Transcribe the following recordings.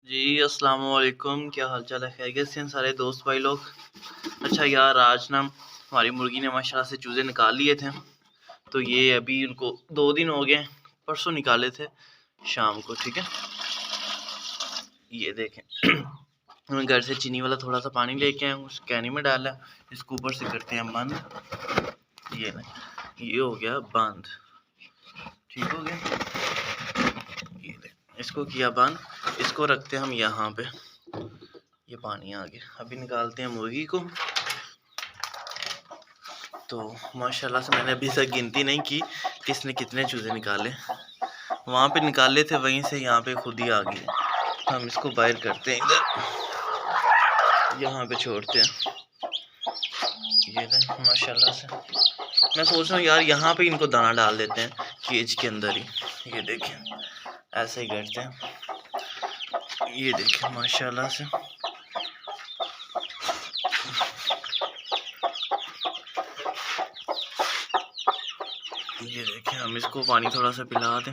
जी, अस्सलाम वालेकुम। क्या हाल चाल है? खैरियत से हैं सारे दोस्त भाई लोग? अच्छा यार, आज ना हमारी मुर्गी ने माशाल्लाह से चूज़े निकाल लिए थे। तो ये अभी उनको 2 दिन हो गए, परसों निकाले थे शाम को, ठीक है। ये देखें हम घर से चीनी वाला थोड़ा सा पानी लेके आए, उस कैनी में डाला, इसको ऊपर से करते हैं बंद। ये ना, ये हो गया बंद, ठीक हो गया। ये इसको किया बंद, इसको रखते हैं हम यहाँ पे। ये पानी आ गया, अभी निकालते हैं मुर्गी को। तो माशाल्लाह से मैंने अभी तक गिनती नहीं की किसने कितने चूज़े निकाले। वहाँ पे निकाले थे, वहीं से यहाँ पे खुद ही आ गए। हम इसको बाहर करते हैं, इधर यहाँ पे छोड़ते हैं। ये माशाल्लाह से मैं सोच रहा हूँ यार, यहाँ पे इनको दाना डाल देते हैं केज के अंदर ही। ये देखें, ऐसे ही करते हैं। ये देखें माशाल्लाह से ये देखें, हम इसको पानी थोड़ा सा पिला दें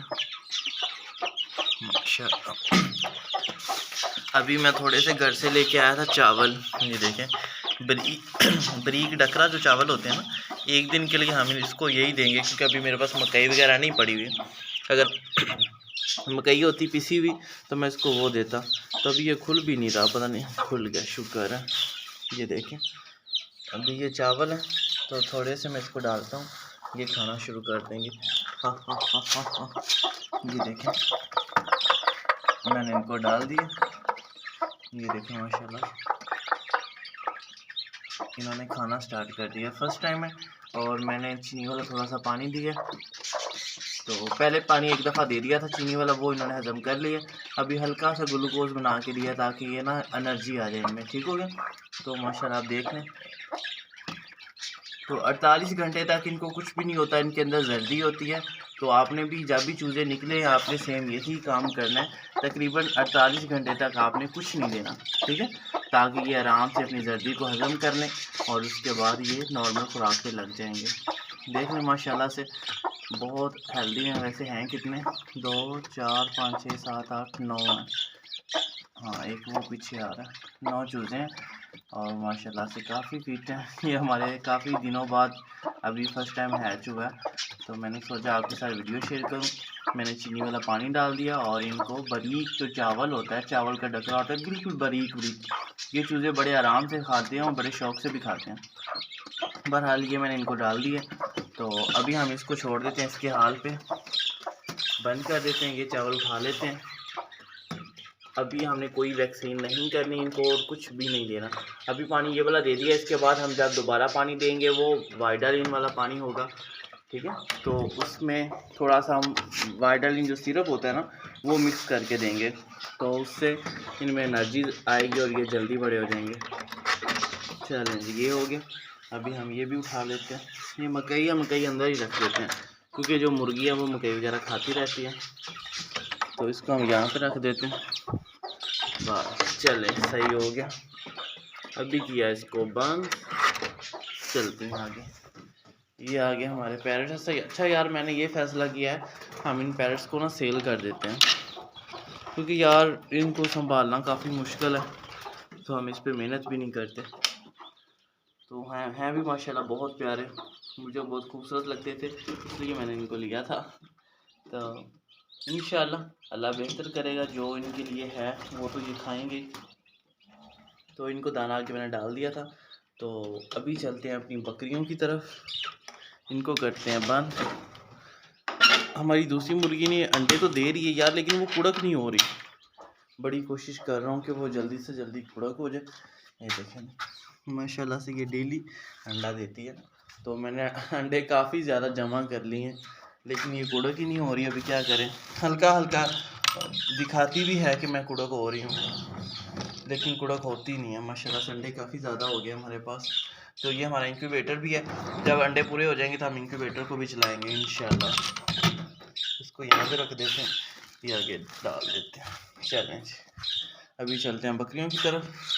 माशाल्लाह। अभी मैं थोड़े से घर से लेके आया था चावल। ये देखें, बरीक डकरा जो चावल होते हैं ना, एक दिन के लिए हम इसको यही देंगे, क्योंकि अभी मेरे पास मकई वगैरह नहीं पड़ी हुई। अगर मकई होती पिसी हुई तो मैं इसको वो देता। तो अभी ये खुल भी नहीं रहा, पता नहीं खुल गया, शुक्र है। ये देखें, अभी ये चावल है तो थोड़े से मैं इसको डालता हूँ, ये खाना शुरू कर देंगे। हाँ हाँ हाँ हाँ हाँ, ये देखें मैंने इनको डाल दिया। ये देखें माशाल्लाह, इन्होंने खाना स्टार्ट कर दिया। फर्स्ट टाइम है और मैंने चीनी वाला थोड़ा सा पानी दिया। तो पहले पानी एक दफ़ा दे दिया था चीनी वाला, वो इन्होंने हज़म कर लिया। अभी हल्का सा ग्लूकोज बना के दिया ताकि ये ना एनर्जी आ जाए इनमें, ठीक हो गया। तो माशाल्लाह आप देख लें, तो 48 घंटे तक इनको कुछ भी नहीं होता, इनके अंदर जर्दी होती है। तो आपने भी जब भी चूज़े निकले आपने सेम यही काम करना है। तकरीबन 48 घंटे तक आपने कुछ नहीं देना, ठीक है, ताकि ये आराम से अपनी जर्दी को हज़म कर लें और उसके बाद ये नॉर्मल खुराक पे लग जाएंगे। देख लें माशाल्लाह से बहुत हेल्दी हैं। वैसे हैं कितने, 2 4 5 6 7 8 9 हैं। हाँ, एक वो पीछे आ रहा है, 9 चूज़े हैं और माशाल्लाह से काफ़ी फिट हैं। ये हमारे काफ़ी दिनों बाद अभी फर्स्ट टाइम हैच हुआ है, तो मैंने सोचा आपके साथ वीडियो शेयर करूं। मैंने चीनी वाला पानी डाल दिया और इनको बारीक जो चावल होता है, चावल का डकरा होता है बिल्कुल बारीक बारीक, ये चूज़े बड़े आराम से खाते हैं और बड़े शौक़ से भी खाते हैं। बहरहाल ये मैंने इनको डाल दिया। तो अभी हम इसको छोड़ देते हैं इसके हाल पे, बंद कर देते हैं, ये चावल खा लेते हैं। अभी हमने कोई वैक्सीन नहीं करनी इनको और कुछ भी नहीं देना। अभी पानी ये वाला दे दिया, इसके बाद हम जब दोबारा पानी देंगे वो वाइडालिन वाला पानी होगा, ठीक है। तो उसमें थोड़ा सा हम वाइडालिन जो सिरप होता है ना, वो मिक्स करके देंगे, तो उससे इनमें एनर्जी आएगी और ये जल्दी बड़े हो जाएंगे। चलें जी, ये हो गया। अभी हम ये भी उठा लेते हैं। ये मकई अंदर ही रख देते हैं, क्योंकि जो मुर्गी है वो मकई वगैरह खाती रहती है। तो इसको हम यहाँ पे रख देते हैं, बस चलें, सही हो गया। अभी किया इसको बंद, चलते हैं आगे। ये आ गया हमारे पैरट है, सही। अच्छा यार, मैंने ये फ़ैसला किया है हम इन पैरट्स को ना सेल कर देते हैं, क्योंकि यार इनको संभालना काफ़ी मुश्किल है, तो हम इस पर मेहनत भी नहीं करते। तो हैं भी माशाल्लाह बहुत प्यारे, मुझे बहुत खूबसूरत लगते थे, इसलिए मैंने इनको लिया था। तो इंशाल्लाह अल्लाह बेहतर करेगा, जो इनके लिए है वो तो ये खाएंगे। तो इनको दाना के मैंने डाल दिया था। तो अभी चलते हैं अपनी बकरियों की तरफ, इनको करते हैं बंद। हमारी दूसरी मुर्गी ने अंडे तो दे रही है यार, लेकिन वो कुड़क नहीं हो रही। बड़ी कोशिश कर रहा हूँ कि वो जल्दी से जल्दी कुड़क हो जाए। ये देखें माशाल्लाह से ये डेली अंडा देती है। तो मैंने अंडे काफ़ी ज़्यादा जमा कर लिए हैं, लेकिन ये कुड़क ही नहीं हो रही। अभी क्या करें, हल्का हल्का दिखाती भी है कि मैं कुड़क हो रही हूँ, लेकिन कुड़क होती नहीं है। माशाल्लाह से अंडे काफ़ी ज़्यादा हो गए हमारे पास। तो ये हमारा इंक्यूबेटर भी है, जब अंडे पूरे हो जाएंगे तो हम इंक्यूबेटर को भी चलाएँगे इंशाल्लाह। इसको यहाँ पे रख देते हैं, ये आगे डाल देते हैं। चलें जी, अभी चलते हैं बकरियों की तरफ।